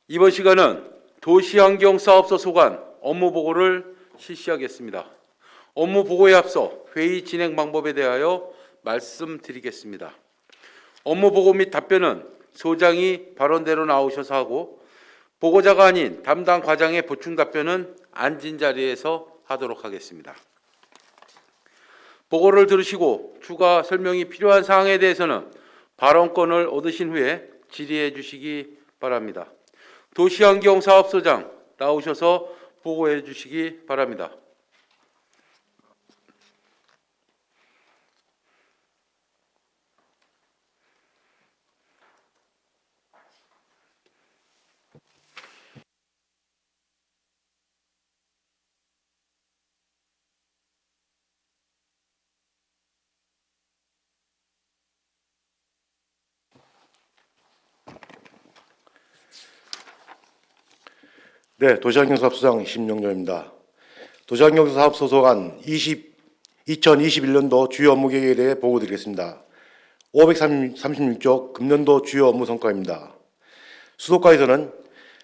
이번 시간은 도시환경사업소 소관 업무보고를 실시하겠습니다. 업무보고에 앞서 회의 진행 방법에 대하여 말씀드리겠습니다. 업무보고 및 답변은 소장이 발언대로 나오셔서 하고, 보고자가 아닌 담당 과장의 보충 답변은 앉은 자리에서 하도록 하겠습니다. 보고를 들으시고 추가 설명이 필요한 사항에 대해서는 발언권을 얻으신 후에 질의해 주시기 바랍니다. 도시환경사업소장 나오셔서 보고해 주시기 바랍니다. 네, 도시환경사업소장 심영조입니다. 도시환경사업소 소관 2021년도 주요 업무 계획에 대해 보고드리겠습니다. 536쪽 금년도 주요 업무 성과입니다. 수도과에서는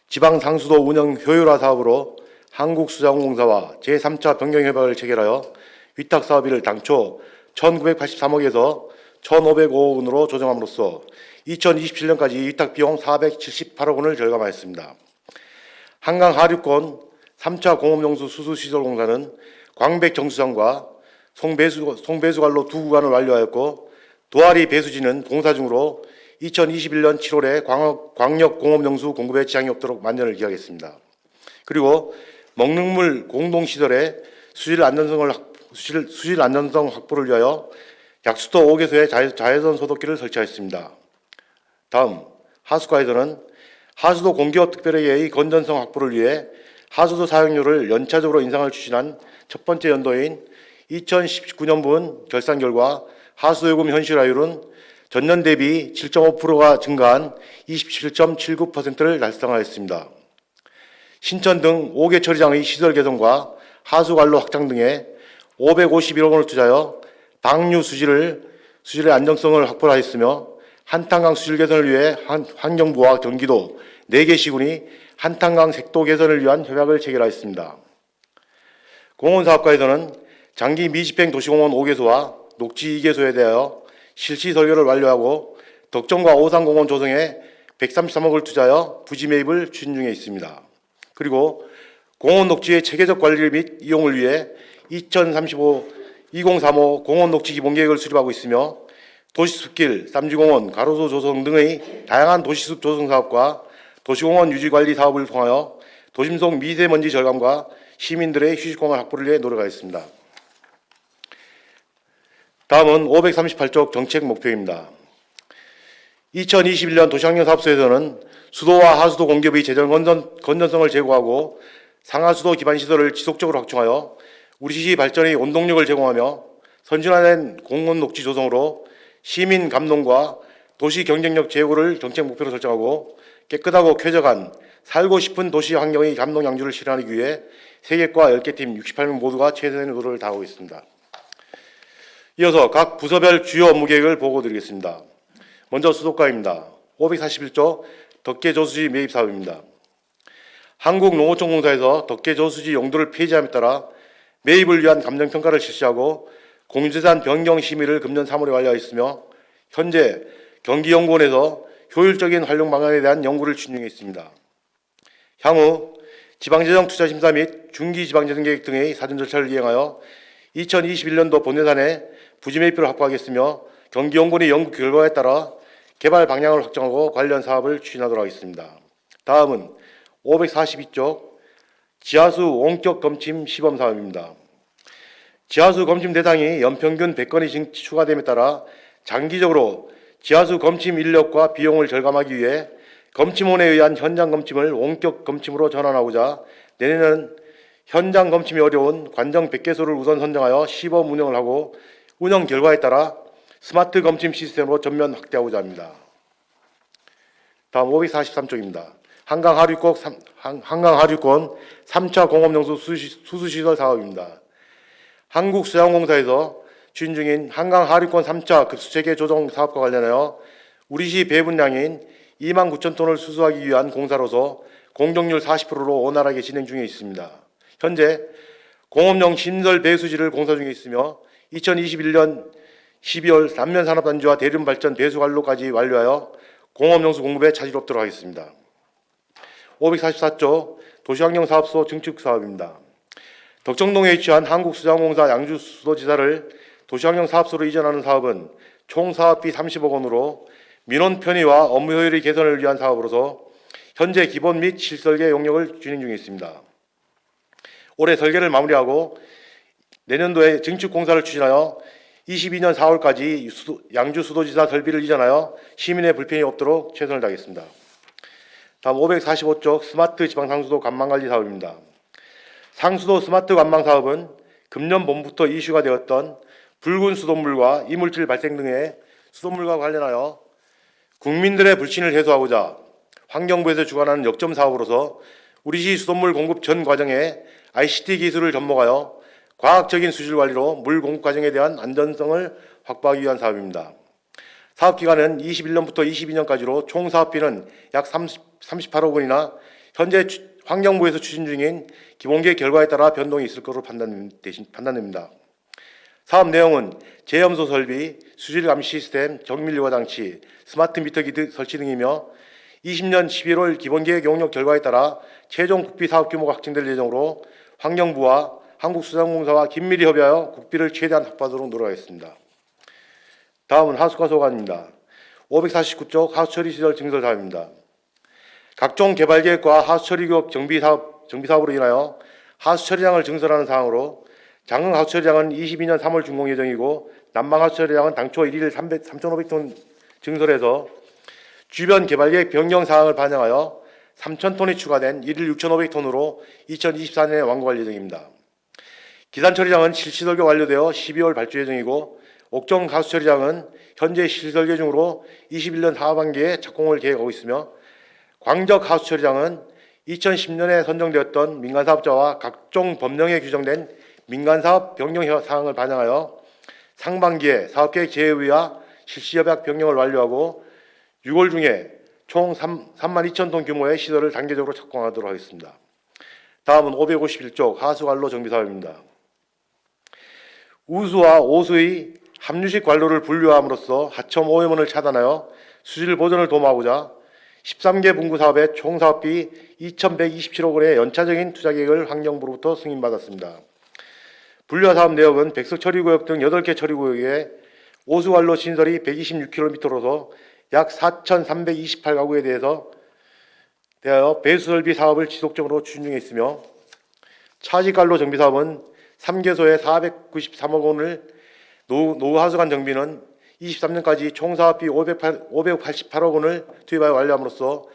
지방상수도 운영 효율화 사업으로 한국수자공사와 제3차 변경협약을 체결하여 위탁사업비를 당초 1983억에서 1505억 원으로 조정함으로써 2027년까지 위탁비용 478억 원을 절감하였습니다. 한강 하류권 3차 공업용수 수수시설공사는 광백 정수장과 송배수관로 두 구간을 완료하였고, 도아리 배수지는 공사 중으로 2021년 7월에 광역 공업용수 공급에 지장이 없도록 만전을 기하겠습니다. 그리고 먹는물 공동시설의 수질 안전성 확보를 위하여 약수도 5개소에 자외선 소독기를 설치하였습니다. 다음, 하수과에서는 하수도 공기업 특별회계의 건전성 확보를 위해 하수도 사용료를 연차적으로 인상을 추진한 첫 번째 연도인 2019년분 결산 결과 하수요금 현실화율은 전년 대비 7.5%가 증가한 27.79%를 달성하였습니다. 신천 등 5개 처리장의 시설 개선과 하수관로 확장 등에 551억 원을 투자하여 방류 수질의 안정성을 확보하였으며, 한탄강 수질 개선을 위해 환경부와 경기도 4개 시군이 한탄강 색도 개선을 위한 협약을 체결하였습니다. 공원사업과에서는 장기 미집행 도시공원 5개소와 녹지 2개소에 대하여 실시 설계를 완료하고 덕정과 오산공원 조성에 133억을 투자하여 부지 매입을 추진 중에 있습니다. 그리고 공원 녹지의 체계적 관리 및 이용을 위해 2035 공원 녹지 기본계획을 수립하고 있으며, 도시숲길, 쌈지공원, 가로수 조성 등의 다양한 도시숲 조성 사업과 도시공원 유지관리 사업을 통하여 도심 속 미세먼지 절감과 시민들의 휴식공간 확보를 위해 노력하겠습니다. 다음은 538쪽 정책 목표입니다. 2021년 도시환경사업소에서는 수도와 하수도 공기업의 재정 건전성을 제고하고 상하수도 기반 시설을 지속적으로 확충하여 우리시 발전의 원동력을 제공하며 선진화된 공원 녹지 조성으로 시민 감동과 도시 경쟁력 제고를 정책 목표로 설정하고, 깨끗하고 쾌적한 살고 싶은 도시 환경의 감동 양주를 실현하기 위해 세계과 10개 팀 68명 모두가 최선의 노력을 다하고 있습니다. 이어서 각 부서별 주요 업무 계획을 보고드리겠습니다. 먼저 수도과입니다. 541조 덕계 저수지 매입 사업입니다. 한국농어촌공사에서 덕계 저수지 용도를 폐지함에 따라 매입을 위한 감정평가를 실시하고 공유재산 변경 심의를 금년 3월에 완료하였으며, 현재 경기연구원에서 효율적인 활용 방안에 대한 연구를 추진 중에 있습니다. 향후 지방재정 투자심사 및 중기지방재정계획 등의 사전 절차를 이행하여 2021년도 본 예산에 부지 매입비를 확보하겠으며, 경기연구원의 연구 결과에 따라 개발 방향을 확정하고 관련 사업을 추진하도록 하겠습니다. 다음은 542쪽 지하수 원격 검침 시범 사업입니다. 지하수 검침 대상이 연평균 100건이 추가됨에 따라 장기적으로 지하수 검침 인력과 비용을 절감하기 위해 검침원에 의한 현장 검침을 원격 검침으로 전환하고자 내년에는 현장 검침이 어려운 관정 100개소를 우선 선정하여 시범 운영을 하고, 운영 결과에 따라 스마트 검침 시스템으로 전면 확대하고자 합니다. 다음 543쪽입니다. 한강 하류권 3차 공업용수 수수시설 사업입니다. 한국수자공사에서 추진 중인 한강 하류권 3차 급수체계 조정 사업과 관련하여 우리시 배분량인 29,000톤을 수수하기 위한 공사로서 공정률 40%로 원활하게 진행 중에 있습니다. 현재 공업용 신설 배수지를 공사 중에 있으며 2021년 12월 남면산업단지와 대륜발전 배수관로까지 완료하여 공업용수 공급에 차질 없도록 하겠습니다. 544조 도시환경사업소 증축 사업입니다. 덕정동에 위치한 한국수자공사 양주수도지사를 도시환경사업소로 이전하는 사업은 총 사업비 30억 원으로 민원 편의와 업무 효율의 개선을 위한 사업으로서 현재 기본 및 실설계 용역을 진행 중에 있습니다. 올해 설계를 마무리하고 내년도에 증축 공사를 추진하여 22년 4월까지 양주수도지사 설비를 이전하여 시민의 불편이 없도록 최선을 다하겠습니다. 다음 545쪽 스마트 지방상수도 관망관리 사업입니다. 상수도 스마트 관망 사업은 금년 봄부터 이슈가 되었던 붉은 수돗물과 이물질 발생 등의 수돗물과 관련하여 국민들의 불신을 해소하고자 환경부에서 주관하는 역점 사업으로서 우리시 수돗물 공급 전 과정에 ICT 기술을 접목하여 과학적인 수질 관리로 물 공급 과정에 대한 안전성을 확보하기 위한 사업입니다. 사업 기간은 21년부터 22년까지로 총 사업비는 약 38억 원이나 현재 환경부에서 추진 중인 기본계획 결과에 따라 변동이 있을 것으로 판단됩니다. 사업 내용은 제염소 설비, 수질 감시 시스템, 정밀유화 장치, 스마트 미터기 설치 등이며 20년 11월 기본계획 용역 결과에 따라 최종 국비 사업 규모가 확정될 예정으로 환경부와 한국수자공사와 긴밀히 협의하여 국비를 최대한 확보하도록 노력하겠습니다. 다음은 하수가소관입니다. 549쪽 하수처리시설 증설 사업입니다. 각종 개발계획과 하수처리구역 정비사업으로 인하여 하수처리장을 증설하는 사항으로 장흥 하수처리장은 22년 3월 준공 예정이고 남방 하수처리장은 당초 1일 3,500톤 증설해서 주변 개발계획 변경 사항을 반영하여 3,000톤이 추가된 1일 6,500톤으로 2024년에 완공할 예정입니다. 기산처리장은 실시설계 완료되어 12월 발주 예정이고 옥정 하수처리장은 현재 실설계 중으로 21년 하반기에 착공을 계획하고 있으며 광적 하수처리장은 2010년에 선정되었던 민간사업자와 각종 법령에 규정된 민간사업 변경 사항을 반영하여 상반기에 사업계획 재회의와 실시협약 변경을 완료하고 6월 중에 총 32,000톤 규모의 시설을 단계적으로 착공하도록 하겠습니다. 다음은 551쪽 하수관로 정비사업입니다. 우수와 오수의 함유식 관로를 분류함으로써 하첨 오염원을 차단하여 수질 보존을 도모하고자 13개 분구 사업의 총 사업비 2,127억 원의 연차적인 투자 계획을 환경부로부터 승인받았습니다. 분류화 사업 내역은 백석 처리구역 등 8개 처리구역에 오수관로 신설이 126km로서 약 4,328가구에 대하여 배수설비 사업을 지속적으로 추진 중에 있으며 차직관로 정비 사업은 3개소에 493억 원을 노후하수관 정비는 23년까지 총 사업비 588억 원을 투입하여 완료함으로써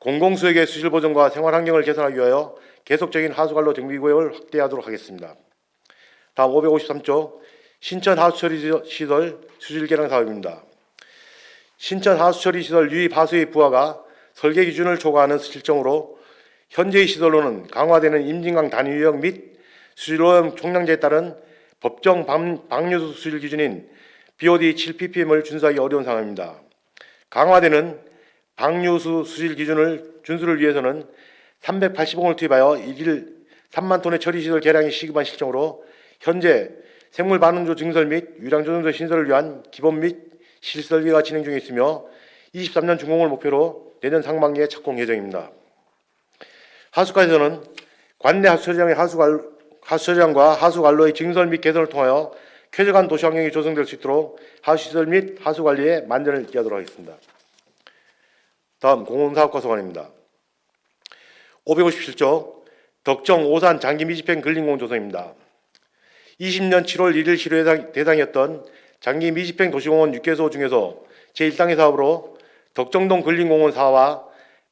공공수역의 수질 보존과 생활 환경을 개선하기 위하여 계속적인 하수관로 정비 구역을 확대하도록 하겠습니다. 다음 553쪽 신천 하수처리시설 수질 개량 사업입니다. 신천 하수처리시설 유입 하수의 부하가 설계 기준을 초과하는 실정으로 현재의 시설로는 강화되는 임진강 단위유형 및 수질오염 총량제에 따른 법정 방류수 수질 기준인 BOD 7ppm을 준수하기 어려운 상황입니다. 강화되는 방류수 수질 기준을 준수를 위해서는 380억 원을 투입하여 1일 3만 톤의 처리시설 개량이 시급한 실정으로 현재 생물 반응조 증설 및 유량조정소 신설을 위한 기본 및 실설비가 진행 중에 있으며 23년 준공을 목표로 내년 상반기에 착공 예정입니다. 하수과에서는 관내 하수처리장과 하수관로의 증설 및 개선을 통하여 쾌적한 도시환경이 조성될 수 있도록 하수시설 및 하수관리에 만전을 기하도록 하겠습니다. 다음 공원사업과 소관입니다. 557조 덕정 오산 장기 미집행 근린공원 조성입니다. 20년 7월 1일 실효 대상이었던 장기 미집행 도시공원 6개소 중에서 제1단계 사업으로 덕정동 근린공원 4와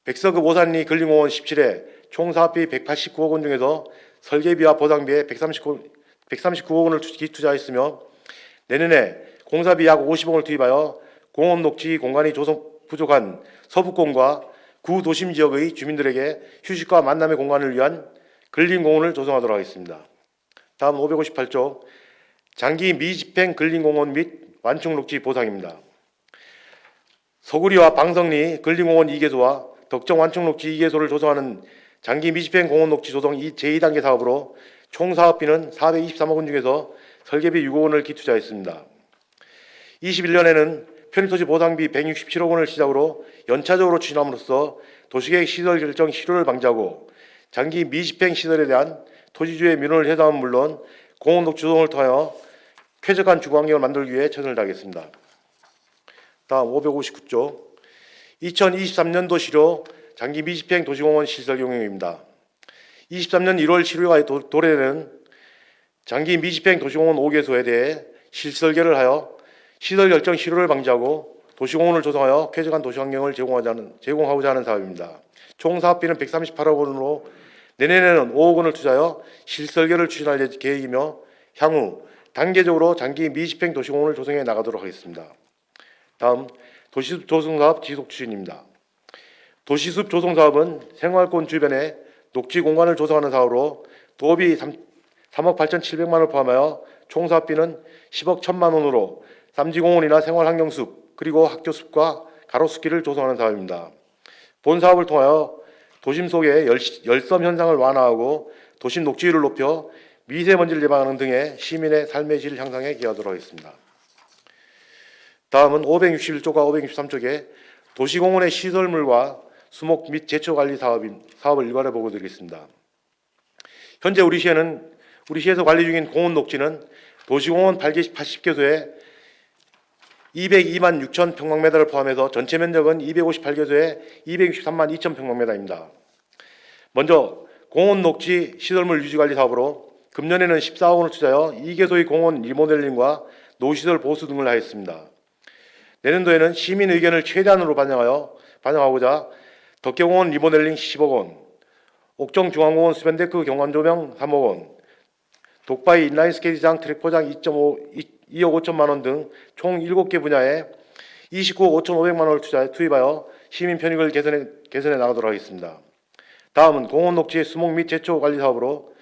백서급 오산리 근린공원 17회 총 사업비 189억 원 중에서 설계비와 보상비에 139억 원을 기투자했으며 내년에 공사비 약 50억 원을 투입하여 공원 녹지 공간이 조성 부족한 서북공과 구도심 지역의 주민들에게 휴식과 만남의 공간을 위한 근린공원을 조성하도록 하겠습니다. 다음 558조 장기 미집행 근린공원 및 완충 녹지 보상입니다. 서구리와 방성리 근린공원 2개소와 덕정 완충 녹지 2개소를 조성하는 장기 미집행 공원 녹지 조성 제2단계 사업으로 총 사업비는 423억 원 중에서 설계비 6억 원을 기투자했습니다. 21년에는 편입토지 보상비 167억 원을 시작으로 연차적으로 추진함으로써 도시계획 시설 결정 실효를 방지하고 장기 미집행 시설에 대한 토지주의 민원을 해소함은 물론 공원 녹지 조성을 통하여 쾌적한 주거 환경을 만들기 위해 최선을 다하겠습니다. 다음 559조 2023년도 시료 장기 미집행 도시공원 시설 경영입니다. 23년 1월 시료가 도래되는 장기 미집행 도시공원 5개소에 대해 실설계를 하여 시설 결정 실효를 방지하고 도시공원을 조성하여 쾌적한 도시환경을 제공하고자 하는 사업입니다. 총 사업비는 138억 원으로 내년에는 5억 원을 투자하여 실설계를 추진할 계획이며 향후 단계적으로 장기 미집행 도시공원을 조성해 나가도록 하겠습니다. 다음 도시숲 조성사업 지속 추진입니다. 도시숲 조성사업은 생활권 주변에 녹지 공간을 조성하는 사업으로 도업이 3억 8,700만 원을 포함하여 총 사업비는 10억 1천만 원으로 쌈지공원이나 생활환경숲 그리고 학교숲과 가로수길을 조성하는 사업입니다. 본 사업을 통하여 도심 속의 열섬 현상을 완화하고 도심 녹지율을 높여 미세먼지를 예방하는 등의 시민의 삶의 질 향상에 기여하도록 하겠습니다. 다음은 561조가 563조에 도시공원의 시설물과 수목 및 제초 관리 사업을 일괄해 보고 드리겠습니다. 현재 우리 시에서 관리 중인 공원 녹지는 도시공원 80개소에 202만 6천 평방미터를 포함해서 전체 면적은 258개소에 263만 2천 평방미터입니다. 먼저 공원 녹지 시설물 유지관리 사업으로 금년에는 14억 원을 투자하여 2개소의 공원 리모델링과 노시설 보수 등을 하였습니다. 내년도에는 시민 의견을 최대한으로 반영하고자 덕계공원 리모델링 10억 원, 옥정중앙공원 수변데크 경관조명 3억 원, 독바이 인라인 스케이트장 트랙포장 2억 5천만 원 등 총 7개 분야에 29억 5,500만 원을 투입하여 시민 편익을 개선해 나가도록 하겠습니다. 다음은 공원 녹지의 수목 및 제초 관리 사업으로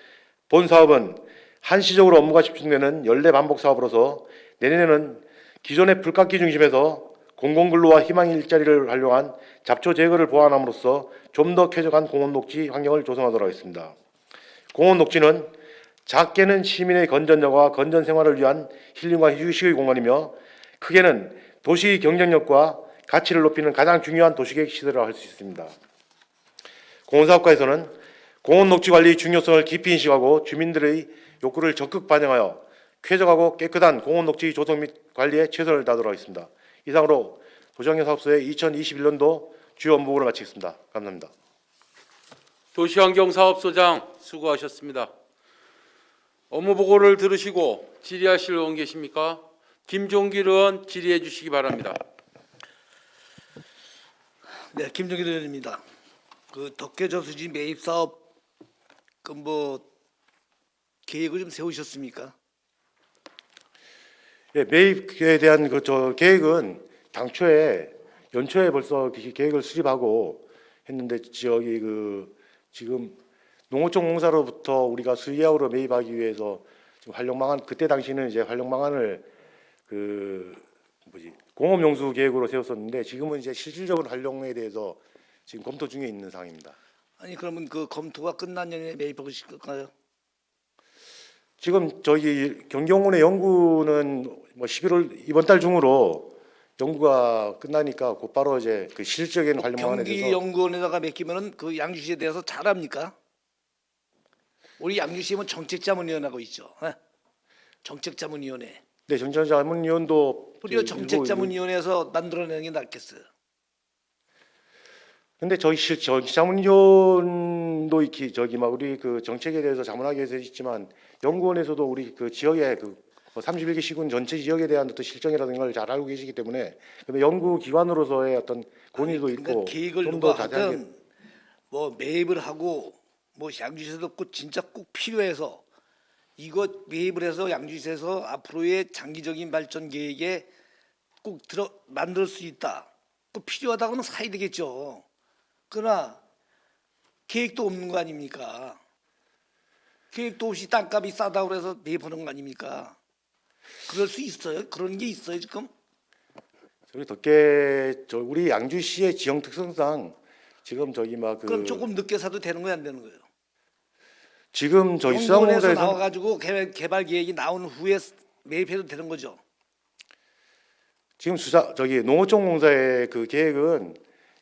본 사업은 한시적으로 업무가 집중되는 연례 반복 사업으로서 내년에는 기존의 불깎기 중심에서 공공근로와 희망 일자리를 활용한 잡초 제거를 보완함으로써 좀 더 쾌적한 공원 녹지 환경을 조성하도록 하겠습니다. 공원 녹지는 작게는 시민의 건전여가 건전 생활을 위한 힐링과 휴식의 공간이며 크게는 도시 경쟁력과 가치를 높이는 가장 중요한 도시계획 시설이라고 할 수 있습니다. 공원사업과에서는 공원 녹지 관리의 중요성을 깊이 인식하고 주민들의 욕구를 적극 반영하여 쾌적하고 깨끗한 공원 녹지 조성 및 관리에 최선을 다하도록 하겠습니다. 이상으로 도시환경사업소의 2021년도 주요 업무를 마치겠습니다. 감사합니다. 도시환경사업소장 수고하셨습니다. 업무 보고를 들으시고 질의하실 의원 계십니까? 김종길 의원 질의해 주시기 바랍니다. 네, 김종길 의원입니다. 그 덕계저수지 매입 사업 계획을 좀 세우셨습니까? 예, 매입에 대한 계획은 당초에 연초에 벌써 계획을 수립하고 했는데 지금 농어촌 공사로부터 우리가 수의하우로 매입하기 위해서 지금 활용 방안 그때 당시는 이제 활용 방안을 공업 용수 계획으로 세웠었는데 지금은 이제 실질적으로 활용에 대해서 지금 검토 중에 있는 상황입니다. 아니 그러면 그 검토가 끝난 년에 매입하고 싶을까요? 지금 저희 경기공원의 연구는 11월 이번 달 중으로 연구가 끝나니까 곧바로 이제 그 실질적인 활용 방안에 대해서 경기연구원에다가 맡기면은 그 양주시에 대해서 잘합니까? 우리 양주시면 정책자문위원회하고 있죠. 정책자문위원회. 네, 정책자문위원도 우리가 정책자문위원회에서 만들어내는 게 낫겠어요. 근데 저희 정치자문위원도 이렇게 우리 그 정책에 대해서 자문하기 위해서 있지만 연구원에서도 우리 그 지역의 31개 시군 전체 지역에 대한 어떤 실정이라든가 걸 잘 알고 계시기 때문에 연구 기관으로서의 어떤 권위도 있고 계획을 좀 누가 더 자세하게 하든 매입을 하고 양주시에서 진짜 꼭 필요해서 이거 매입을 해서 양주시에서 앞으로의 장기적인 발전 계획에 꼭 만들 수 있다. 꼭 필요하다고는 사야 되겠죠. 그러나 계획도 없는 거 아닙니까? 계획도 없이 땅값이 싸다고 해서 매입하는 거 아닙니까? 그럴 수 있어요? 그런 게 있어요 지금? 우리 양주시의 지형 특성상 지금 저기 막 그럼 그 조금 늦게 사도 되는 거야 안 되는 거예요? 지금 저희 연구원에서 수상공사에서 나와가지고 개발 계획이 나온 후에 매입해도 되는 거죠. 지금 저기 농어촌공사의 그 계획은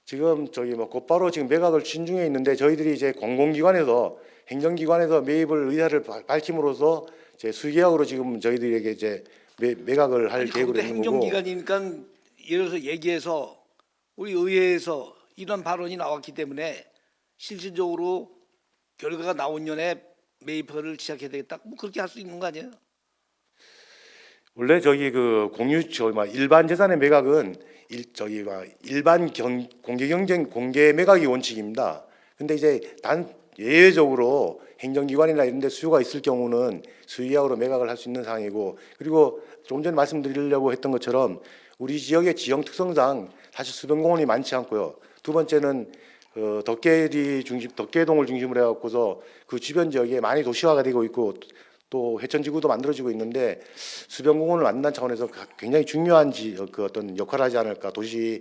지금 저기 뭐 곧바로 지금 매각을 추진 중에 있는데 저희들이 이제 공공기관에서 행정기관에서 매입을 의사를 밝힘으로써 이제 수의계약으로 지금 저희들에게 이제 매각을 할 아니, 계획으로 그것도 있는 거고. 행정기관이니까 예를 들어서 얘기해서 우리 의회에서 이런 발언이 나왔기 때문에 실질적으로 결과가 나온 년에 매입을 시작해야 되겠다. 뭐 그렇게 할 수 있는 거 아니에요? 원래 저기 그 일반 재산의 매각은 일반 공개 경쟁 공개 매각이 원칙입니다. 근데 이제 단 예외적으로 행정기관이나 이런 데 수요가 있을 경우는 수의하로 매각을 할 수 있는 상황이고, 그리고 조금 전에 말씀드리려고 했던 것처럼 우리 지역의 지형 특성상 사실 수변공원이 많지 않고요. 두 번째는 덕계동을 중심으로 해갖고서 그 주변 지역에 많이 도시화가 되고 있고 또 회천지구도 만들어지고 있는데 수변공원을 만든다는 차원에서 굉장히 중요한 그 어떤 역할을 하지 않을까, 도시의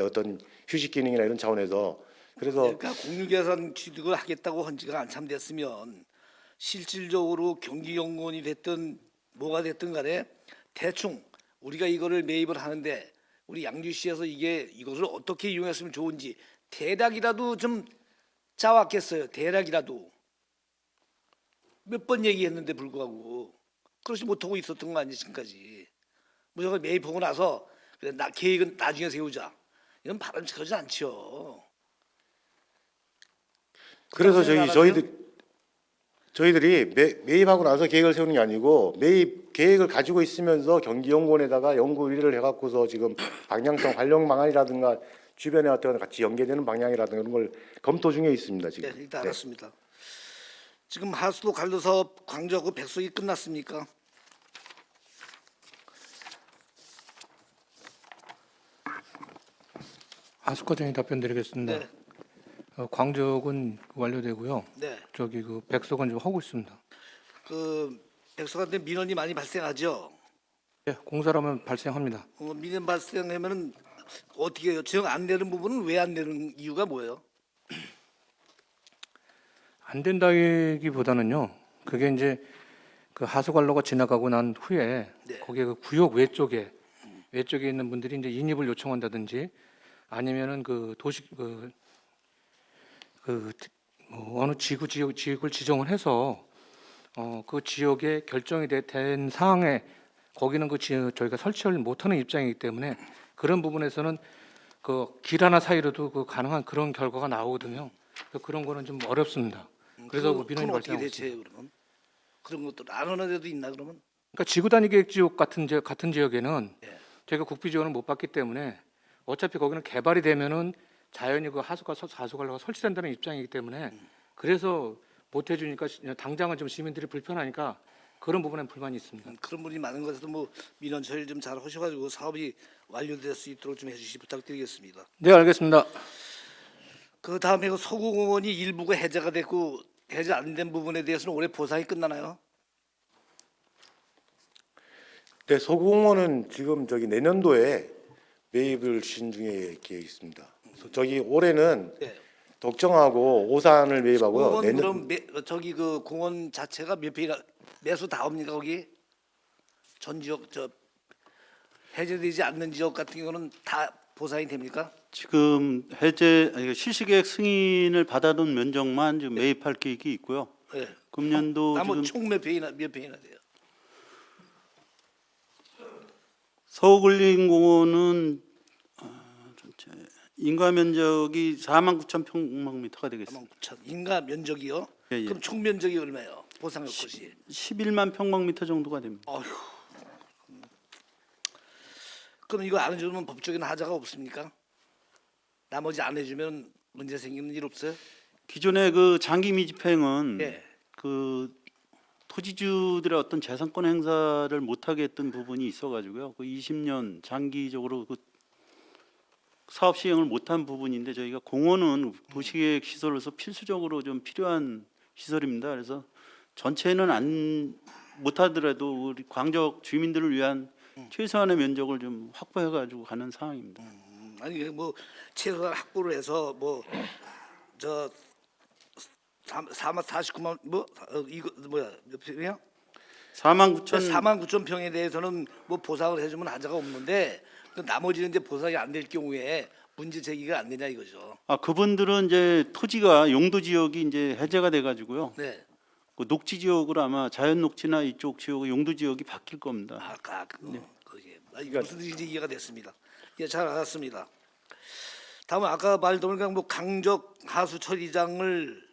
어떤 휴식 기능이나 이런 차원에서. 그래서 그러니까 공유계산 취득을 하겠다고 한 지가 한참 됐으면 실질적으로 경기연구원이 됐든 뭐가 됐든 간에 대충 우리가 이거를 매입을 하는데 우리 양주시에서 이것을 어떻게 이용했으면 좋은지 대략이라도 좀 짜왔겠어요. 대략이라도 몇 번 얘기했는데 불구하고 그렇지 못하고 있었던 거 아니에요 지금까지. 무조건 매입하고 나서 그래, 계획은 나중에 세우자. 이건 바람직하지 않죠. 그래서 생각 안 하세요? 저희들이 매입하고 나서 계획을 세우는 게 아니고 매입 계획을 가지고 있으면서 경기연구원에다가 연구 의뢰를 해갖고서 지금 방향성 활용 방안이라든가 주변에 어떤 같이 연계되는 방향이라든가 이런 걸 검토 중에 있습니다 지금. 네, 일단 알았습니다. 지금 하수도 관로 사업 광주하고 백석이 끝났습니까? 하수과장이 답변드리겠습니다. 네, 광적은 완료되고요. 네. 저기 그 백석은 좀 하고 있습니다. 그 백석한테 민원이 많이 발생하죠. 예, 공사라면 발생합니다. 민원 발생하면은 어떻게 해요? 정 안 되는 부분은 왜 안 되는 이유가 뭐예요? 안 된다기보다는요. 그게 이제 그 하수관로가 지나가고 난 후에 네. 거기에 그 구역 외쪽에 있는 분들이 이제 인입을 요청한다든지 아니면은 그 도시 뭐 어느 지역을 지정을 해서 그 지역에 결정이 된 사항에 거기는 저희가 설치를 못하는 입장이기 때문에 그런 부분에서는 그 길 하나 사이로도 그 가능한 그런 결과가 나오거든요. 그래서 그런 거는 좀 어렵습니다. 그래서 그 민원이 그건 어떻게 발생하고 있습니다. 대처해요 그러면? 그런 것도 안 하는 데도 있나 그러면? 그러니까 지구 단위 계획 지역 같은 지역에는 예. 저희가 국비 지원을 못 받기 때문에 어차피 거기는 개발이 되면은 자연히 그 하수관로가 설치된다는 입장이기 때문에 그래서 못 해주니까 당장은 좀 시민들이 불편하니까 그런 부분엔 불만이 있습니다. 그런 분이 많은 것에도 뭐 민원 처리를 좀 잘 하셔가지고 사업이 완료될 수 있도록 좀 해주시 부탁드리겠습니다. 네, 알겠습니다. 그 다음에 그 서구공원이 일부가 해제가 됐고 해제 안 된 부분에 대해서는 올해 보상이 끝나나요? 네, 소공원은 지금 저기 내년도에 매입을 추진 중에 계획 있습니다. 저기 올해는 네. 덕정하고 오산을 매입하고요. 공원 그럼 저기 그 공원 자체가 몇 평이나 매수 다 옵니까 거기? 전 지역 저 해제되지 않는 지역 같은 경우는 다 보상이 됩니까? 지금 실시계획 승인을 받아둔 면적만 지금 매입할 계획이 있고요. 네. 금년도 나뭐 지금 총 몇 평이나 돼요? 서울린공원은 전체 인가 면적이 49,000평방미터가 되겠습니다. 49,000 인가 면적이요? 예, 예. 그럼 총 면적이 얼마예요? 보상할 것이? 11만 평방미터 정도가 됩니다. 어휴. 그럼 이거 안 해주면 법적인 하자가 없습니까? 나머지 안 해주면 문제 생기는 일 없어요? 기존의 그 장기 미집행은 예. 그 토지주들의 어떤 재산권 행사를 못하게 했던 부분이 있어가지고요. 그 20년 장기적으로 그 사업 시행을 못한 부분인데 저희가 공원은 도시계획 시설로서 필수적으로 좀 필요한 시설입니다. 그래서 전체는 안 못하더라도 우리 광적 주민들을 위한 최소한의 면적을 좀 확보해가지고 가는 상황입니다. 아니 뭐 최소한 확보를 해서 뭐저 4만 49만 이거 뭐야 몇 평이야? 4만 9천 4만 9천 평에 대해서는 뭐 보상을 해주면 한자가 없는데 그 나머지는 이제 보상이 안 될 경우에 문제 제기가 안 되냐 이거죠. 그분들은 이제 토지가 용도 지역이 이제 해제가 돼 가지고요. 네. 그 녹지 지역으로 아마 자연 녹지나 이쪽 지역 용도 지역이 바뀔 겁니다. 아까 그게 무슨 뜻인지 이해가 됐습니다. 예, 잘 알았습니다. 다음은 아까 말드보니까 뭐 강적 하수 처리장을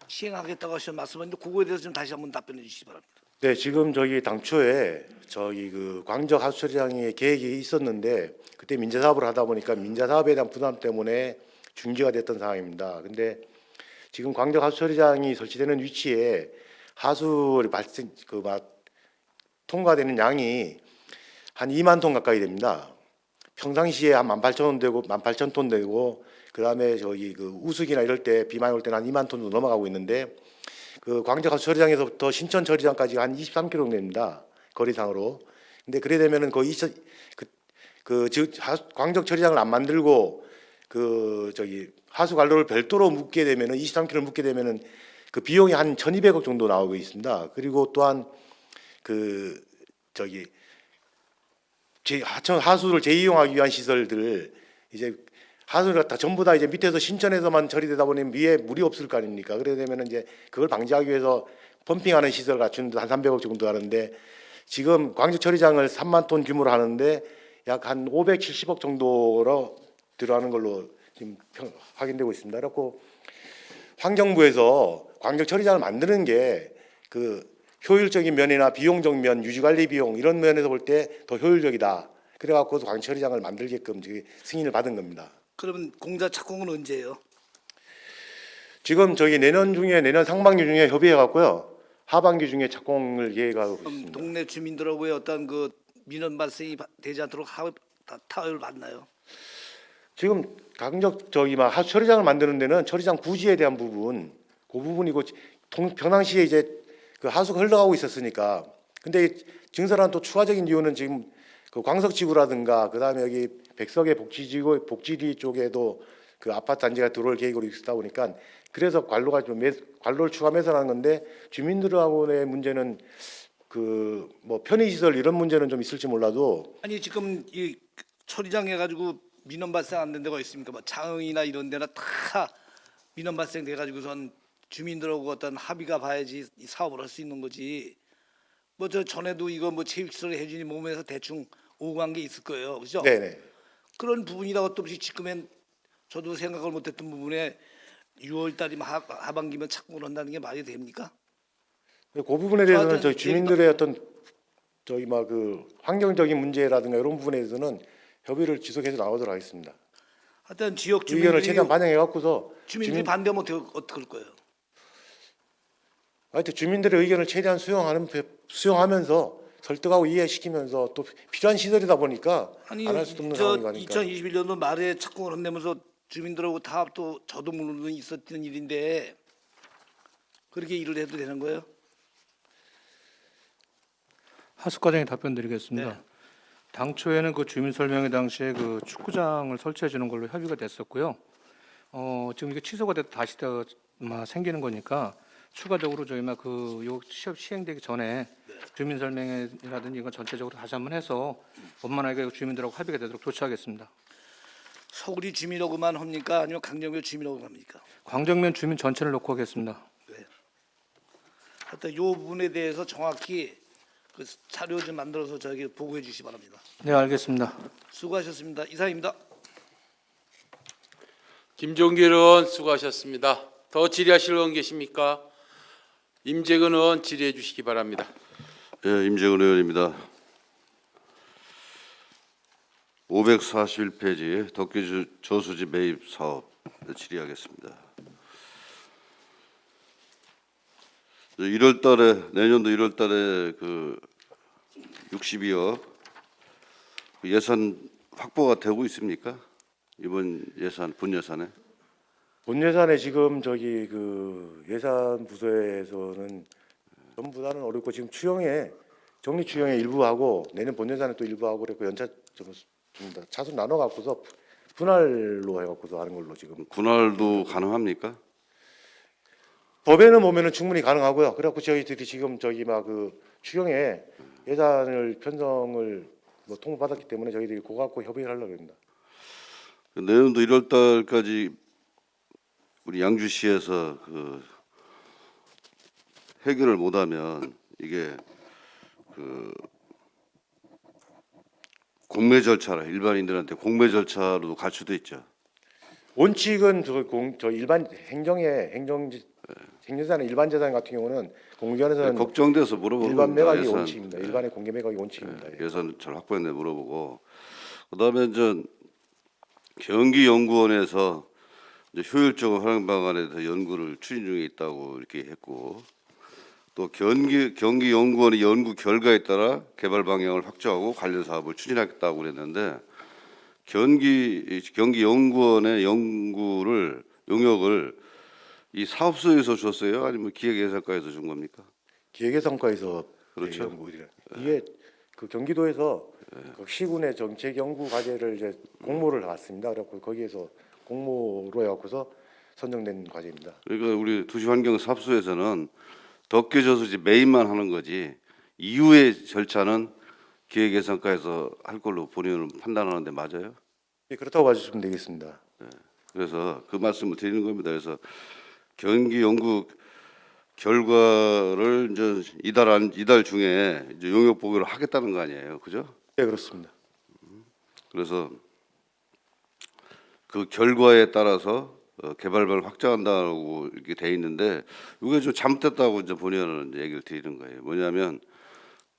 시행하겠다고 하신 말씀인데 그거에 대해서 좀 다시 한번 답변해 주시기 바랍니다. 네, 지금 저기 당초에 저기 그 광적 하수처리장의 계획이 있었는데 그때 민자 사업을 하다 보니까 민자 사업에 대한 부담 때문에 중지가 됐던 상황입니다. 근데 지금 광적 하수처리장이 설치되는 위치에 하수를 발생 통과되는 양이 한 2만 톤 가까이 됩니다. 평상시에 한 18,000톤 되고 18,000톤 되고 그다음에 저기 그 우수기나 이럴 때 비 많이 올 때는 한 2만 톤도 넘어가고 있는데 그 광적 하수 처리장에서부터 신천 처리장까지 한 23km 정도 됩니다. 거리상으로. 근데 그래 되면은 거의 광적 처리장을 안 만들고 그 저기 하수 관로를 별도로 묶게 되면은 23km 묶게 되면은 그 비용이 한 1,200억 정도 나오고 있습니다. 그리고 또한 그 저기 하천 하수를 재이용하기 위한 시설들 이제 하수를 갖다 전부 다 이제 밑에서 신천에서만 처리되다 보니 위에 물이 없을 거 아닙니까? 그래 되면은 이제 그걸 방지하기 위해서 펌핑하는 시설 갖추는데 한 300억 정도 하는데 지금 광적 처리장을 3만 톤 규모로 하는데 약 한 570억 정도로 들어가는 걸로 지금 확인되고 있습니다. 그렇고 환경부에서 광적 처리장을 만드는 게 그 효율적인 면이나 비용적 면, 유지관리 비용 이런 면에서 볼 때 더 효율적이다. 그래갖고 광적 처리장을 만들게끔 승인을 받은 겁니다. 그러면 공사 착공은 언제예요? 지금 저기 내년 상반기 중에 협의해 갖고요. 하반기 중에 착공을 계획하고 그럼 있습니다. 동네 주민들하고의 어떤 그 민원 발생이 되지 않도록 타협을 받나요? 지금 강적 저기 막 하수 처리장을 만드는 데는 처리장 부지에 대한 부분 그 부분이고 평상시에 이제 그 하수가 흘러가고 있었으니까 근데 증설한 또 추가적인 이유는 지금 그 광석지구라든가 그다음에 여기 백석의 복지리 쪽에도 그 아파트 단지가 들어올 계획으로 있다 보니까 그래서 관로를 추가 매설하는 건데 주민들하고의 문제는 그 뭐 편의시설 이런 문제는 좀 있을지 몰라도 아니 지금 이 처리장 해가지고 민원 발생 안 된 데가 있습니까? 뭐 장흥이나 이런 데나 다 민원 발생돼 가지고선 주민들하고 어떤 합의가 봐야지 이 사업을 할 수 있는 거지. 뭐 저 전에도 이거 뭐 체육시설 해준이 몸에서 대충 오고 간 게 있을 거예요, 그렇죠? 네네. 그런 부분이라고 또 지금은 저도 생각을 못했던 부분에 6월달이면 하반기면 착공을 한다는 게 말이 됩니까? 그 부분에 대해서는 저한테는 저희 주민들의 어떤 저희 막 그 환경적인 문제라든가 이런 부분에 대해서는 협의를 지속해서 나오도록 하겠습니다. 하여튼 지역 의견을 주민들이 최대한 반영해 갖고서 주민들이 반대하면 어떻게 할 거예요? 하여튼 주민들의 의견을 최대한 수용하면서 설득하고 이해시키면서 또 필요한 시설이다 보니까 아니 안 할 수도 없는 저 상황이니까. 2021년도 말에 착공을 한다면서 주민들하고 다 또 저도 물론 있었던 일인데 그렇게 일을 해도 되는 거예요? 하수 과장에 답변드리겠습니다. 네. 당초에는 그 주민 설명회 당시에 그 축구장을 설치해 주는 걸로 협의가 됐었고요. 지금 이게 취소가 돼서 다시 생기는 거니까 추가적으로 저희 막그 시업 시행되기 전에 주민 설명회라든지 이건 전체적으로 다시 한번 해서 원만하게 주민들하고 합의가 되도록 조치하겠습니다. 서구리 주민하고만 합니까? 아니면 강정면 주민하고 합니까? 광정면 주민 전체를 놓고 하겠습니다. 하여튼 이 부분에 대해서 정확히 그 자료 좀 만들어서 저에게 보고해 주시기 바랍니다. 네, 알겠습니다. 수고하셨습니다. 이상입니다. 김종길 의원 수고하셨습니다. 더 질의하실 의원 계십니까? 임재근 의원 질의해 주시기 바랍니다. 예, 임재근 의원입니다. 541페이지 덕기 저수지 매입 사업 질의하겠습니다. 1월달에 내년도 1월달에 그 62억 예산 확보가 되고 있습니까? 이번 예산 본 예산에? 본 예산에 지금 저기 그 예산 부서에서는 전부다는 어렵고 지금 정리 추경에 일부 하고 내년 본 예산에 또 일부 하고 그랬고 연차 좀 차수 나눠 갖고서 분할로 해갖고서 하는 걸로 지금 분할도 가능합니까? 법에는 보면은 충분히 가능하고요. 그래갖고 저희들이 지금 저기 막 그 추경에 예산을 편성을 뭐 통보받았기 때문에 저희들이 그거 갖고 협의를 하려고 합니다. 내년도 1월 달까지 우리 양주시에서 그 해결을 못하면 이게 그 공매 절차라 일반인들한테 공매 절차로도 갈 수도 있죠. 원칙은 저 일반 행정재산 일반 재산 같은 경우는 공개원에서는 걱정돼서 물어보는 일반 겁니다. 매각이 예산. 원칙입니다. 일반의 공개 매각이 원칙입니다. 예. 예산 잘 확보했네 물어보고 그다음에 이제 경기연구원에서 이제 효율적 활용 방안에 대해서 연구를 추진 중에 있다고 이렇게 했고 또 경기연구원의 연구 결과에 따라 개발 방향을 확정하고 관련 사업을 추진하겠다고 그랬는데 경기연구원의 연구를 용역을 이 사업소에서 줬어요? 아니면 기획예산과에서 준 겁니까? 기획예산과에서 그렇죠. 연구들이 이게 그 경기도에서 그 시군의 정책 연구 과제를 이제 공모를 나왔습니다. 그래갖고 거기에서 공모로 해갖고서 선정된 과제입니다. 그러니까 우리 도시환경사업소에서는 덕계저수지 매입만 하는 거지 이후의 절차는 기획예산과에서 할 걸로 본인은 판단하는데 맞아요? 예, 그렇다고 봐주시면 되겠습니다. 그래서 그 말씀을 드리는 겁니다. 그래서 경기 연구 결과를 이제 이달 중에 이제 용역 보고를 하겠다는 거 아니에요, 그죠? 네, 그렇습니다. 그래서 그 결과에 따라서 개발을 확장한다고 이렇게 돼 있는데 이게 좀 잘못됐다고 이제 본의원은 얘기를 드리는 거예요. 뭐냐면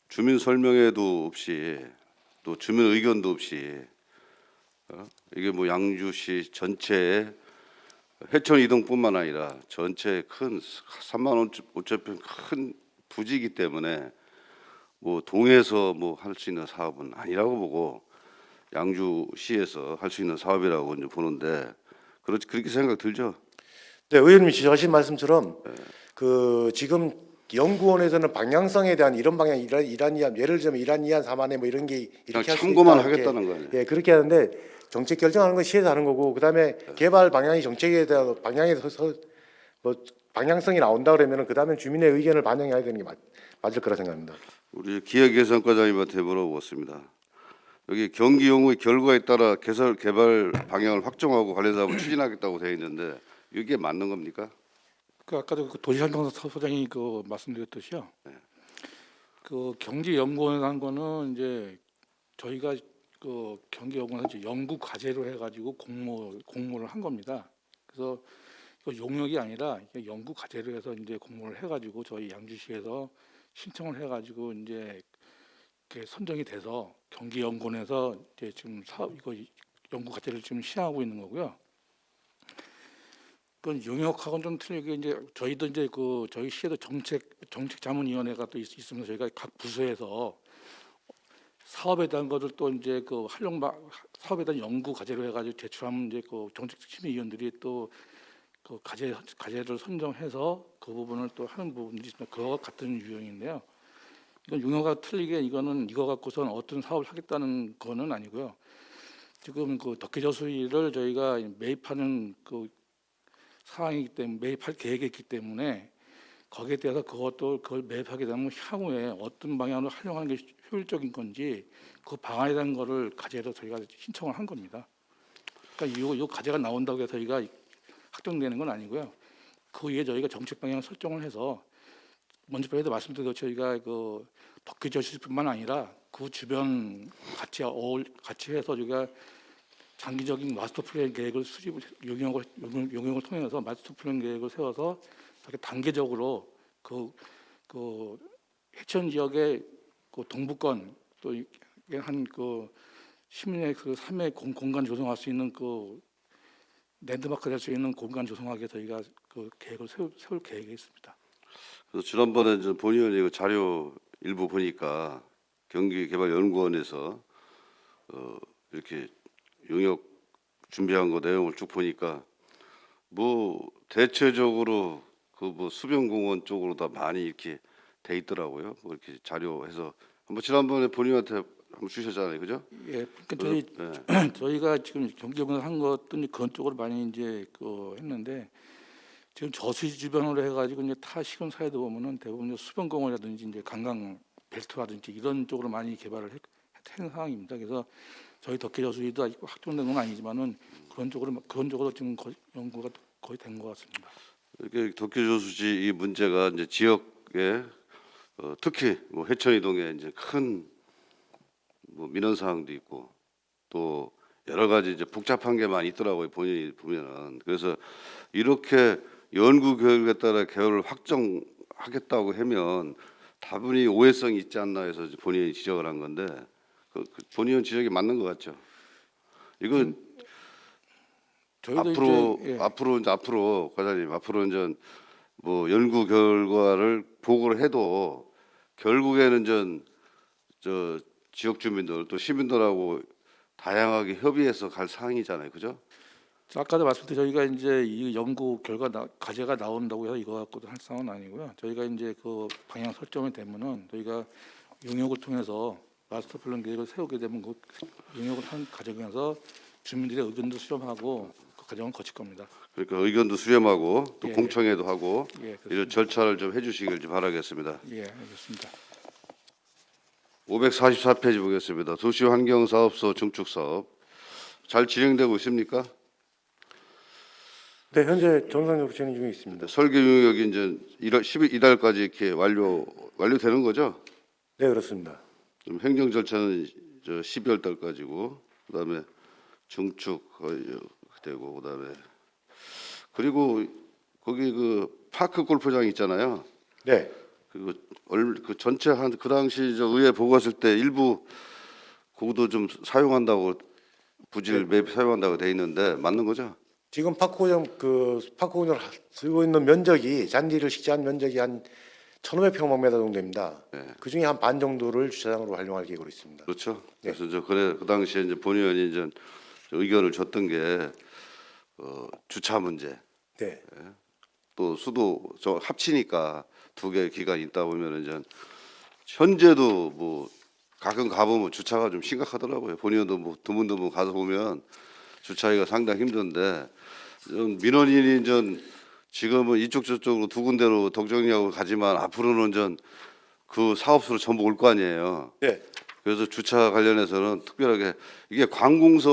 주민 설명회도 없이 또 주민 의견도 없이 이게 뭐 양주시 전체에 해천 이동뿐만 아니라 전체 큰 3만 5천 큰 부지이기 때문에 뭐 동에서 뭐 할 수 있는 사업은 아니라고 보고 양주시에서 할 수 있는 사업이라고 이제 보는데 그렇게 생각 들죠? 네, 의원님이 하신 말씀처럼 그 지금 연구원에서는 방향성에 대한 이런 방향 이란 이한 예를 들면 이란 이한 4만에 뭐 이런 게 그냥 이렇게 할수 참고만 있다, 이렇게. 하겠다는 거 아니에요? 예, 그렇게 하는데 정책 결정하는 건 시에서 하는 거고 그다음에 개발 방향이 정책에 대한 방향에서 뭐 방향성이 나온다 그러면은 그다음에 주민의 의견을 반영해야 되는 게 맞을 거라 생각합니다. 우리 기획예산과장님한테 물어보겠습니다. 여기 경기연구의 결과에 따라 개발 방향을 확정하고 관련 사업을 추진하겠다고 되어 있는데 이게 맞는 겁니까? 그 아까도 그 도시환경소장이 그 말씀드렸듯이요. 그 경기연구원 한 거는 이제 저희가 그 경기연구원에서 이제 연구 과제로 해가지고 공모를 한 겁니다. 그래서 그 용역이 아니라 이게 연구 과제로 해서 이제 공모를 해가지고 저희 양주시에서 신청을 해가지고 이제 이렇게 선정이 돼서 경기연구원에서 이제 지금 사업 이거 연구 과제를 지금 시행하고 있는 거고요. 그건 용역하고는 좀 틀리게 이제 저희도 이제 그 저희 시에도 정책자문위원회가 또 있으면서 저희가 각 부서에서 사업에 대한 것을 또 이제 그 사업에 대한 연구 과제로 해가지고 제출하면 이제 그 정책심의위원들이 또 그 과제를 선정해서 그 부분을 또 하는 부분들이 있습니다. 그와 같은 유형인데요. 이건 용어가 틀리게 이거는 이거 갖고서는 어떤 사업을 하겠다는 거는 아니고요. 지금 그 덕계저수지를 저희가 매입하는 그 상황이기 때문에 매입할 계획이 있기 때문에 거기에 대해서 그걸 매입하게 되면 향후에 어떤 방향으로 활용하는 게 효율적인 건지 그 방안에 대한 거를 과제로 저희가 신청을 한 겁니다. 그러니까 이 과제가 나온다고 해서 저희가 확정되는 건 아니고요. 그 위에 저희가 정책 방향 설정을 해서 먼저 전에도 말씀드린 것처럼 저희가 그 덕계저수지뿐만 아니라 그 주변 같이 해서 저희가 장기적인 마스터 플랜 계획을 용역을 통해서 마스터 플랜 계획을 세워서 이렇게 단계적으로 그 해천 지역의 그 동부권 또 한 그 시민의 그 삶의 공간 조성할 수 있는 그 랜드마크 될 수 있는 공간 조성하기 위해서 저희가 그 계획을 세울 계획이 있습니다. 그래서 지난번에 이제 본의원이 그 자료 일부 보니까 경기개발연구원에서 이렇게 용역 준비한 거 내용을 쭉 보니까 뭐 대체적으로 그 뭐 수변공원 쪽으로 다 많이 이렇게 돼 있더라고요. 뭐 이렇게 자료해서 한번 지난번에 본인한테 한번 주셨잖아요, 그죠? 예, 그러니까 저희 저희가 지금 경기용을 한 것도 이제 그런 쪽으로 많이 이제 했는데 지금 저수지 주변으로 해가지고 이제 타 시군 사이도 보면은 대부분 이제 수변공원이라든지 이제 관광 벨트라든지 이런 쪽으로 많이 개발을 한 상황입니다. 그래서 저희 덕계 저수지도 아직 확정된 건 아니지만은 그런 쪽으로 지금 연구가 거의 된 것 같습니다. 이렇게 도쿄저수지 이 문제가 이제 지역에 특히 뭐 해천 이동에 이제 큰 뭐 민원 사항도 있고 또 여러 가지 이제 복잡한 게 많이 있더라고요. 본인이 보면은. 그래서 이렇게 연구 결과에 따라 계획을 확정하겠다고 하면 다분히 오해성이 있지 않나 해서 이제 본인이 지적을 한 건데 그 본인 지적이 맞는 것 같죠. 이건 저희도 앞으로 과장님 앞으로 이제 뭐 연구 결과를 보고를 해도 결국에는 저 지역 주민들 또 시민들하고 다양하게 협의해서 갈 사항이잖아요, 그죠? 아까도 말씀드린 저희가 이제 이 연구 결과 과제가 나온다고 해서 이거 갖고도 할 상황은 아니고요. 저희가 이제 그 방향 설정이 되면은 저희가 용역을 통해서 마스터 플랜 계획을 세우게 되면 그 용역을 한 과정에서 주민들의 의견도 수렴하고 그 과정을 거칠 겁니다. 그러니까 의견도 수렴하고 또 예, 공청회도 하고 예, 그렇습니다. 이런 절차를 좀 해주시길 좀 바라겠습니다. 예, 알겠습니다. 544페이지 보겠습니다. 도시환경사업소 증축 사업 잘 진행되고 있습니까? 네, 현재 정상적으로 진행 중에 있습니다. 설계 용역이 이제 12달까지 이렇게 완료되는 거죠? 네, 그렇습니다. 좀 행정 절차는 12월 달까지고 그다음에 증축 거의 되고 그다음에 그리고 거기 그 파크 골프장 있잖아요. 네, 그 전체 한 그 당시 저 의회 보고 왔을 때 일부 그것도 좀 사용한다고 부지를 매입 사용한다고 돼 있는데 맞는 거죠? 지금 파크공원을 쓰고 있는 면적이 잔디를 식재한 면적이 한 1,500평방미터 정도 됩니다. 네. 그 중에 한 반 정도를 주차장으로 활용할 계획으로 있습니다. 그렇죠. 네. 그래서 그 당시에 이제 본 의원이 이제 의견을 줬던 게 주차 문제 네, 또 수도 합치니까 두 개 기간이 있다 보면 이제 현재도 뭐 가끔 가보면 주차가 좀 심각하더라고요. 본의원도 뭐 드문드문 가서 보면 주차하기가 상당히 힘든데 민원인이 전 지금은 이쪽 저쪽으로 두 군데로 덕정리하고 가지만 앞으로는 전 그 사업소로 전부 올 거 아니에요. 네, 그래서 주차 관련해서는 특별하게 이게 관공서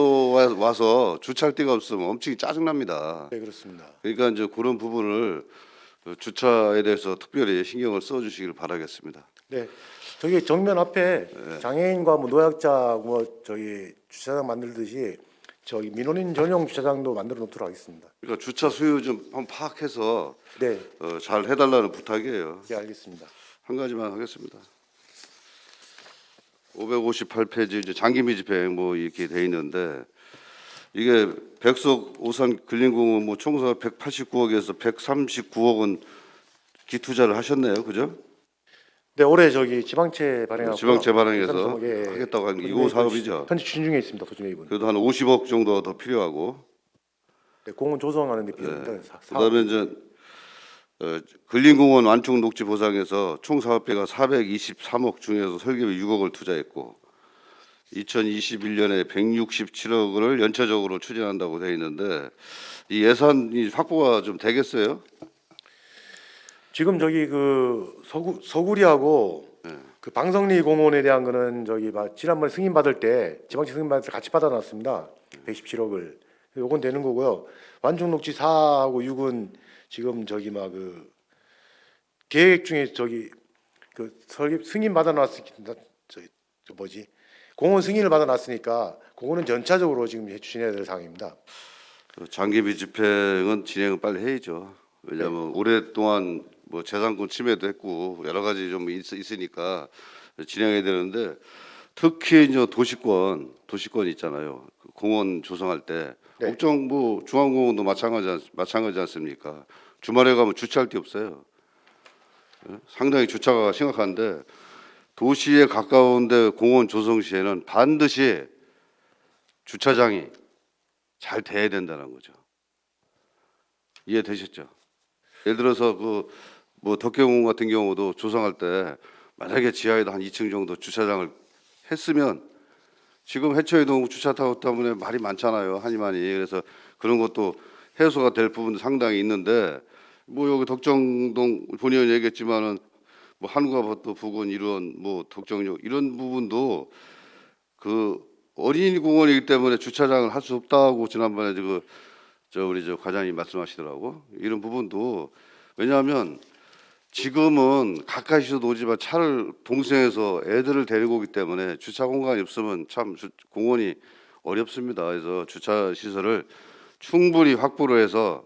와서 주차할 데가 없으면 엄청 짜증납니다. 네, 그렇습니다. 그러니까 이제 그런 부분을 주차에 대해서 특별히 신경을 써주시길 바라겠습니다. 네, 저기 정면 앞에 장애인과 뭐 노약자 뭐 저기 주차장 만들듯이 저기 민원인 전용 주차장도 만들어 놓도록 하겠습니다. 그러니까 주차 수요 좀 한번 파악해서 네, 잘 해달라는 부탁이에요. 네, 알겠습니다. 한 가지만 하겠습니다. 558페이지 이제 장기 미집행 뭐 이렇게 돼 있는데 이게 백석 오산 근린공원 뭐 총수가 189억에서 139억 원 기투자를 하셨네요, 그죠? 네, 올해 저기 지방채 발행하고 지방채 발행해서 하겠다고 한 게 이거 사업이죠. 현재 추진 중에 있습니다. 도중 매입은. 그래도 한 50억 정도가 더 필요하고 네, 공원 조성하는 데 필요합니다. 그다음에 이제 근린공원 완충 녹지 보상에서 총 사업비가 423억 중에서 설계비 6억을 투자했고 2021년에 167억을 연체적으로 추진한다고 돼 있는데 이 예산이 확보가 좀 되겠어요? 지금 저기 그 서구리하고 그 방성리 공원에 대한 거는 저기 지난번에 승인 받을 때 지방채 승인 받을 때 같이 받아놨습니다. 117억을. 요건 되는 거고요. 완충 녹지 4하고 6은 지금 저기 그 계획 중에 저기 그 설계 승인 받아놨으니까 공원 승인을 받아놨으니까 그거는 전차적으로 지금 추진해야 될 상황입니다. 장기 미집행은 진행을 빨리 해야죠. 왜냐하면 오랫동안 뭐 재산권 침해도 했고 여러 가지 좀 있으니까 진행해야 되는데 특히 이제 도시권 있잖아요. 그 공원 조성할 때 네. 옥정 뭐 중앙공원도 마찬가지 않습니까? 주말에 가면 주차할 데 없어요. 상당히 주차가 심각한데 도시에 가까운데 공원 조성 시에는 반드시 주차장이 잘 돼야 된다는 거죠. 이해되셨죠? 예를 들어서 그 뭐 덕계공원 같은 경우도 조성할 때 만약에 지하에도 한 2층 정도 주차장을 했으면 지금 해처이동 주차 타워 때문에 말이 많잖아요. 하니만이. 그래서 그런 것도 해소가 될 부분도 상당히 있는데 뭐 여기 덕정동 본의원 얘기했지만은 뭐 한국아파트 부근 이런 뭐 덕정역 이런 부분도 그 어린이 공원이기 때문에 주차장을 할 수 없다고 지난번에 우리 과장님 말씀하시더라고. 이런 부분도 왜냐하면 지금은 가까이서도 오지만 차를 동생해서 애들을 데리고 오기 때문에 주차 공간이 없으면 참 공원이 어렵습니다. 그래서 주차 시설을 충분히 확보를 해서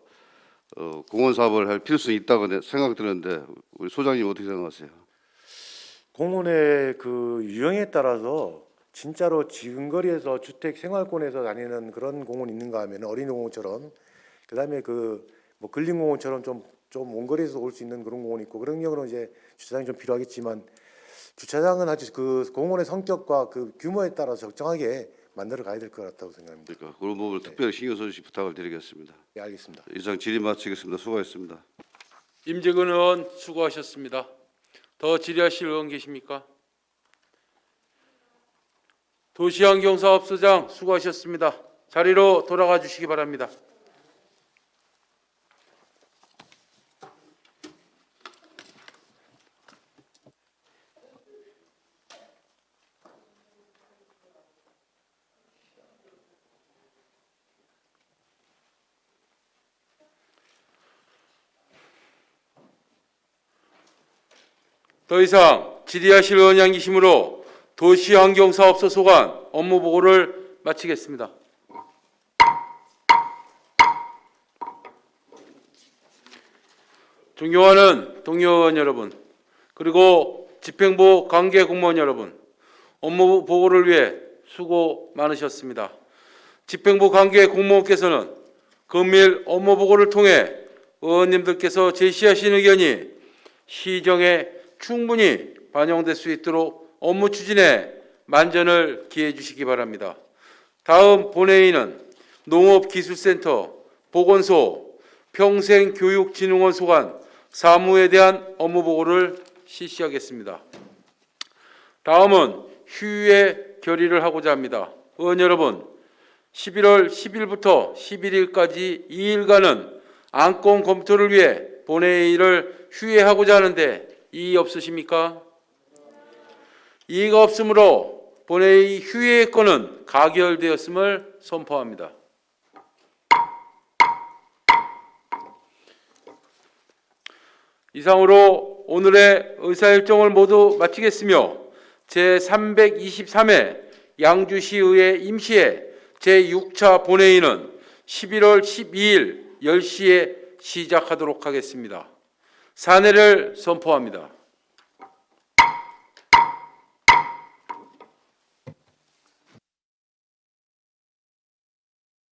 공원 사업을 할 필요성이 있다고 생각 드는데 우리 소장님 어떻게 생각하세요? 공원의 그 유형에 따라서 진짜로 지근거리에서 주택 생활권에서 다니는 그런 공원이 있는가 하면 어린이 공원처럼, 그다음에 그 뭐 근린공원처럼 좀 원거리에서 올 수 있는 그런 공원이 있고, 그런 경우는 이제 주차장이 좀 필요하겠지만 주차장은 아주 그 공원의 성격과 그 규모에 따라서 적정하게 만들어 가야 될 것 같다고 생각합니다. 그러니까 그런 부분을 특별히 신경 써주시 부탁을 드리겠습니다. 네, 알겠습니다. 이상 질의 마치겠습니다. 수고하셨습니다. 임재근 의원 수고하셨습니다. 더 질의하실 의원 계십니까? 도시환경사업소장 수고하셨습니다. 자리로 돌아가 주시기 바랍니다. 더 이상 질의하실 의원이 안 계시므로 도시환경사업소 소관 업무 보고를 마치겠습니다. 존경하는 동료 의원 여러분, 그리고 집행부 관계 공무원 여러분, 업무 보고를 위해 수고 많으셨습니다. 집행부 관계 공무원께서는 금일 업무 보고를 통해 의원님들께서 제시하신 의견이 시정에 충분히 반영될 수 있도록 업무 추진에 만전을 기해 주시기 바랍니다. 다음 본회의는 농업기술센터, 보건소, 평생교육진흥원 소관 사무에 대한 업무 보고를 실시하겠습니다. 다음은 휴일에 결의를 하고자 합니다. 의원 여러분, 11월 10일부터 11일까지 2일간은 안건 검토를 위해 본회의를 휴회하고자 하는데 이의 없으십니까? 이의가 없으므로 본회의 휴회의 건은 가결되었음을 선포합니다. 이상으로 오늘의 의사일정을 모두 마치겠으며 제323회 양주시의회 임시회 제6차 본회의는 11월 12일 10시에 시작하도록 하겠습니다. 사내를 선포합니다.